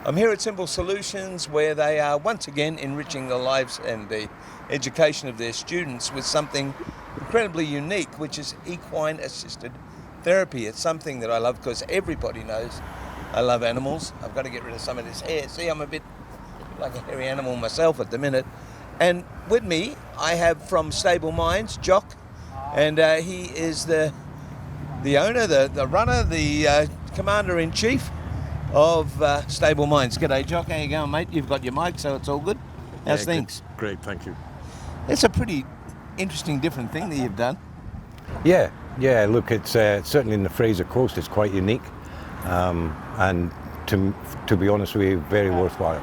I'm here at Simple Solutions, where they are once again enriching the lives and the education of their students with something incredibly unique, which is equine assisted therapy. It's something that I love because everybody knows I love animals. I've got to get rid of some of this hair. See, I'm a bit like a hairy animal myself at the minute. And with me, I have from Stable Minds, Jock, and he is the owner, the runner, the commander-in-chief of Stable Minds. G'day, Jock. How you going, mate? You've got your mic, so it's all good. How's things? Great, thank you. It's a pretty interesting, different thing that you've done. Yeah. Look, it's certainly in the Fraser Coast. It's quite unique, and to be honest with you, very worthwhile.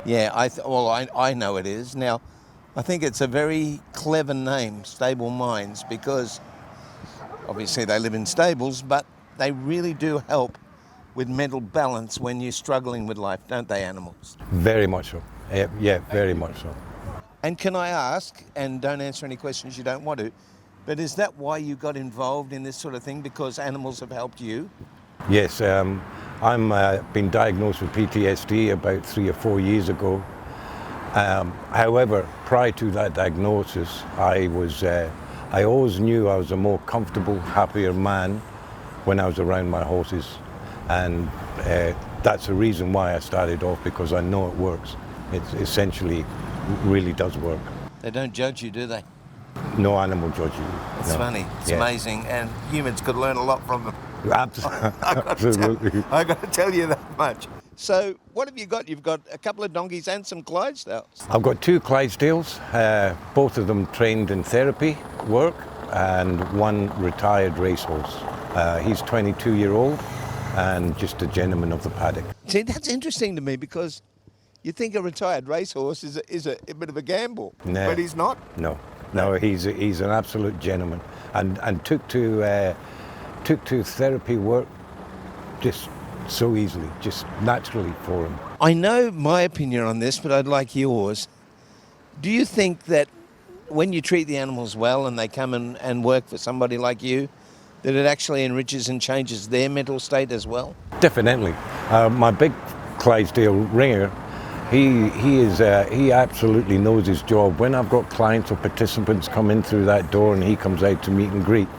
Yeah, I know it is. Now, I think it's a very clever name, Stable Minds, because obviously they live in stables, but they really do help with mental balance when you're struggling with life, don't they, animals? Very much so. Yeah, very much so. And can I ask, and don't answer any questions you don't want to, but is that why you got involved in this sort of thing, because animals have helped you? Yes, I'm been diagnosed with PTSD about 3 or 4 years ago. However, prior to that diagnosis, I always knew I was a more comfortable, happier man when I was around my horses. And that's the reason why I started off, because I know it works. It essentially really does work. They don't judge you, do they? No animal judge you. It's funny. It's amazing. And humans could learn a lot from them. Absolutely. I got to tell you that much. So what have you got? You've got a couple of donkeys and some Clydesdales. I've got 2 Clydesdales, both of them trained in therapy work, and one retired racehorse. He's 22-year-old and just a gentleman of the paddock. See, that's interesting to me, because you think a retired racehorse is a bit of a gamble, but he's not. No, he's an absolute gentleman, and took to therapy work just so easily, just naturally for him. I know my opinion on this, but I'd like yours. Do you think that when you treat the animals well and they come and work for somebody like you, that it actually enriches and changes their mental state as well? Definitely. My big Clydesdale ringer, he absolutely knows his job. When I've got clients or participants come in through that door and he comes out to meet and greet,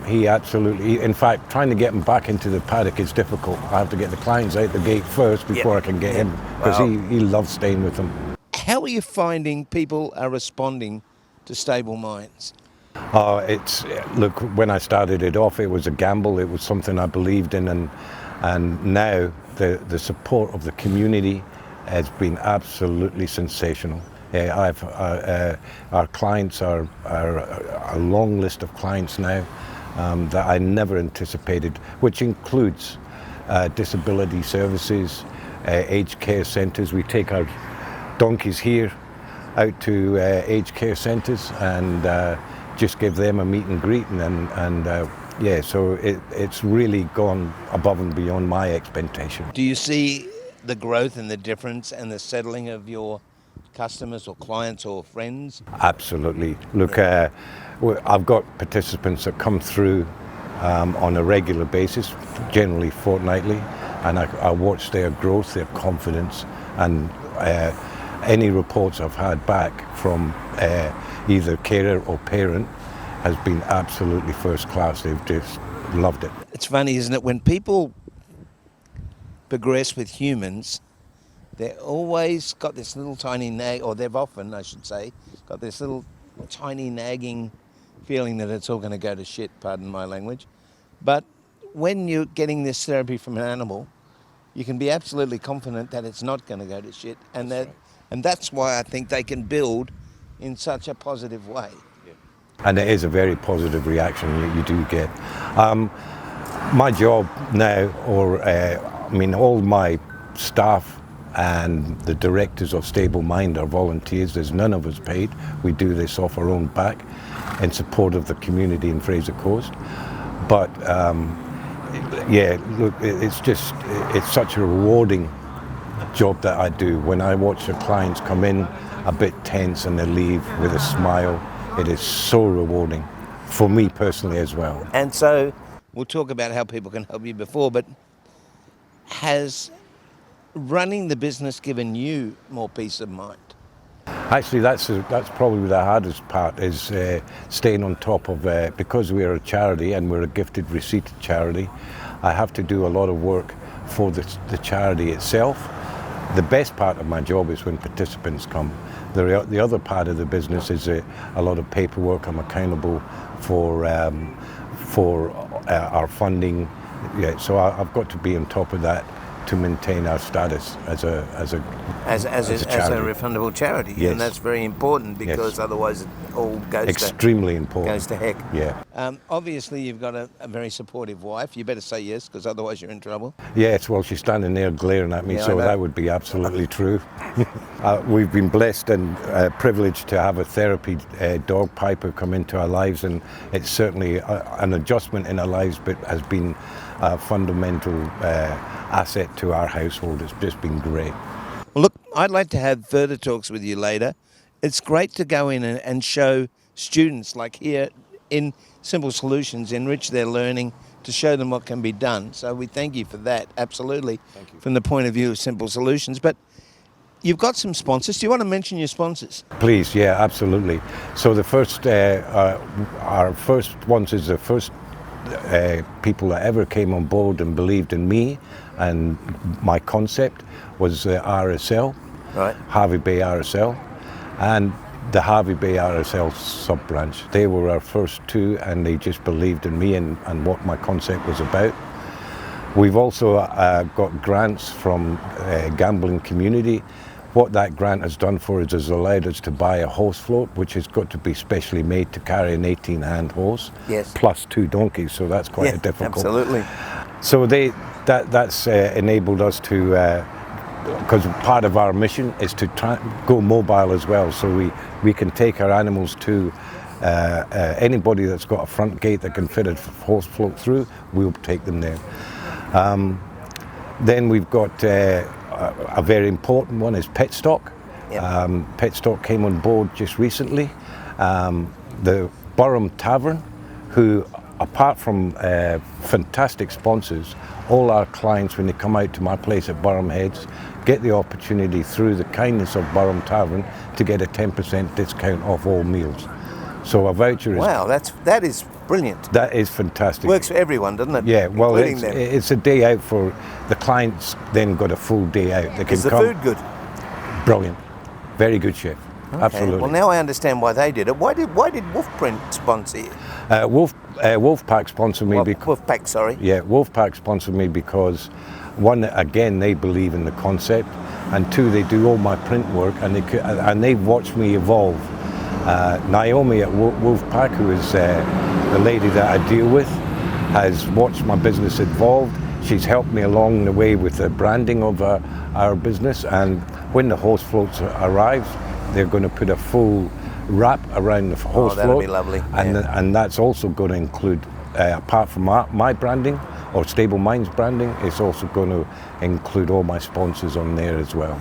he absolutely, in fact, trying to get him back into the paddock is difficult. I have to get the clients out the gate first before I can get him, because he loves staying with them. How are you finding people are responding to Stable Minds? Look, when I started it off, it was a gamble. It was something I believed in, and now the support of the community has been absolutely sensational. Our clients are a long list of clients now that I never anticipated, which includes disability services, aged care centres. We take our donkeys here out to aged care centres and just give them a meet and greet, so it's really gone above and beyond my expectation. Do you see the growth and the difference and the settling of your customers or clients or friends? Absolutely. Look, I've got participants that come through on a regular basis, generally fortnightly, and I watch their growth, their confidence, and any reports I've had back from either carer or parent has been absolutely first class. They've just loved it. It's funny, isn't it? When people progress with humans, they've always got this little tiny nag, or they've often, I should say, got this little tiny nagging feeling that it's all going to go to shit, pardon my language. But when you're getting this therapy from an animal, you can be absolutely confident that it's not going to go to shit, and that's why I think they can build in such a positive way. And it is a very positive reaction you do get. My job now, all my staff and the directors of Stable Mind are volunteers. There's none of us paid. We do this off our own back in support of the community in Fraser Coast. But look, it's such a rewarding job that I do. When I watch the clients come in a bit tense and they leave with a smile, it is so rewarding for me personally as well. And so we'll talk about how people can help you before, but has running the business given you more peace of mind? Actually, that's probably the hardest part, is staying on top of, because we're a charity and we're a gifted receipt charity, I have to do a lot of work for the charity itself. The best part of my job is when participants come. The other part of the business is a lot of paperwork. I'm accountable for our funding. Yeah, so I've got to be on top of that to maintain our status as a refundable charity. Yes. And that's very important, because otherwise it all goes extremely important. Goes to heck. Yeah. Obviously, you've got a very supportive wife. You better say yes, because otherwise you're in trouble. Yes, well, she's standing there glaring at me, Yeah, so that would be absolutely true. We've been blessed and privileged to have a therapy dog, Piper, come into our lives, and it's certainly an adjustment in our lives, but has been a fundamental asset to our household. It's just been great. Well, look, I'd like to have further talks with you later. It's great to go in and show students, like here in Simple Solutions, enrich their learning, to show them what can be done. So we thank you for that, absolutely, Thank you. from the point of view of Simple Solutions. But you've got some sponsors. Do you want to mention your sponsors? Please, yeah, absolutely. So the first, our first ones is the first people that ever came on board and believed in me and my concept was RSL, Right. Harvey Bay RSL, and the Harvey Bay RSL sub-branch. They were our first two, and they just believed in me and what my concept was about. We've also got grants from gambling community. What that grant has done for us is allowed us to buy a horse float, which has got to be specially made to carry an 18-hand horse, Yes. plus 2 donkeys, so that's quite a difficult. Absolutely. So that's enabled us to, because part of our mission is to go mobile as well, so we can take our animals to anybody that's got a front gate that can fit a horse float through, we'll take them there. Then we've got a very important one is Pet Stock. Yep. Pet Stock came on board just recently. The Burham Tavern, who, apart from fantastic sponsors, all our clients, when they come out to my place at Burham Heads, get the opportunity through the kindness of Burham Tavern to get a 10% discount off all meals. So a voucher is... Wow, that is brilliant. That is fantastic. Works for everyone, doesn't it? Yeah, well, Including them. it's a day out for the clients. Then got a full day out. They can Is the come. food good? Brilliant, very good chef. Okay. Absolutely. Well, now I understand why they did it. Why did Wolfprint sponsor you? Wolfpack sponsored me because Wolfpack, sorry. yeah, Wolfpack sponsored me because one, again, they believe in the concept, and two, they do all my print work, and they've watched me evolve. Naomi at Wolfpack, who is the lady that I deal with, has watched my business evolve. She's helped me along the way with the branding of our business, and when the horse floats arrive, they're going to put a full wrap around the horse float. That'll be lovely. And that's also going to include, apart from my branding or Stable Minds branding, it's also going to include all my sponsors on there as well.